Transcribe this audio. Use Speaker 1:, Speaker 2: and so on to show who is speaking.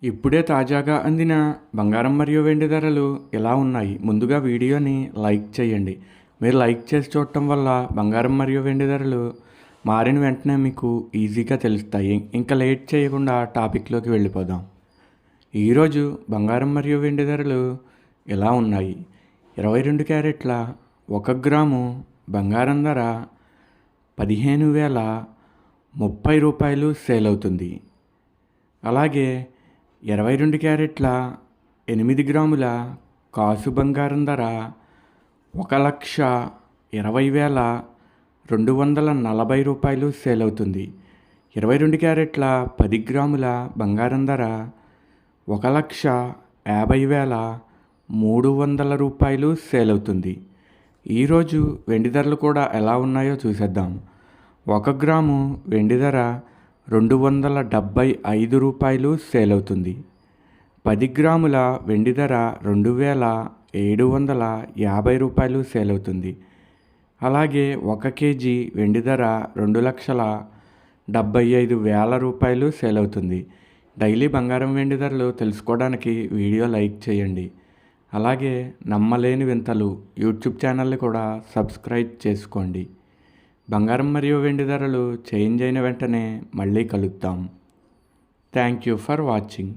Speaker 1: ఇప్పుడే తాజాగా అందిన బంగారం మరియు వెండి ధరలు ఎలా ఉన్నాయి? ముందుగా వీడియోని లైక్ చేయండి. మీరు లైక్ చేసి చూడటం వల్ల బంగారం మరియు వెండి ధరలు మారిన వెంటనే మీకు ఈజీగా తెలుస్తాయి. ఇంకా లేట్ చేయకుండా టాపిక్లోకి వెళ్ళిపోదాం. ఈరోజు బంగారం మరియు వెండి ధరలు ఎలా ఉన్నాయి? 22 క్యారెట్ల 1 గ్రాము బంగారం ధర 15,030 రూపాయలు సేల్ అవుతుంది. అలాగే 22 క్యారెట్ల 8 గ్రాముల కాసు బంగారం ధర 1,20,240 రూపాయలు సేల్ అవుతుంది. 22 క్యారెట్ల 10 గ్రాముల బంగారం ధర 1,50,300 రూపాయలు సేల్ అవుతుంది. ఈరోజు వెండి ధరలు కూడా ఎలా ఉన్నాయో చూసేద్దాం. 1 గ్రాము వెండి ధర 275 రూపాయలు సేల్ అవుతుంది. 10 గ్రాముల వెండి ధర 2,750 రూపాయలు సేల్ అవుతుంది. అలాగే 1 కేజీ వెండి ధర 2,75,000 రూపాయలు సేల్ అవుతుంది. డైలీ బంగారం వెండి ధరలు తెలుసుకోవడానికి వీడియో లైక్ చేయండి. అలాగే నమ్మలేని వింతలు యూట్యూబ్ ఛానల్ని కూడా సబ్స్క్రైబ్ చేసుకోండి. బంగారం మరియు వెండి ధరలు చేంజ్ అయిన వెంటనే మళ్ళీ కలుద్దాం. Thank you for watching.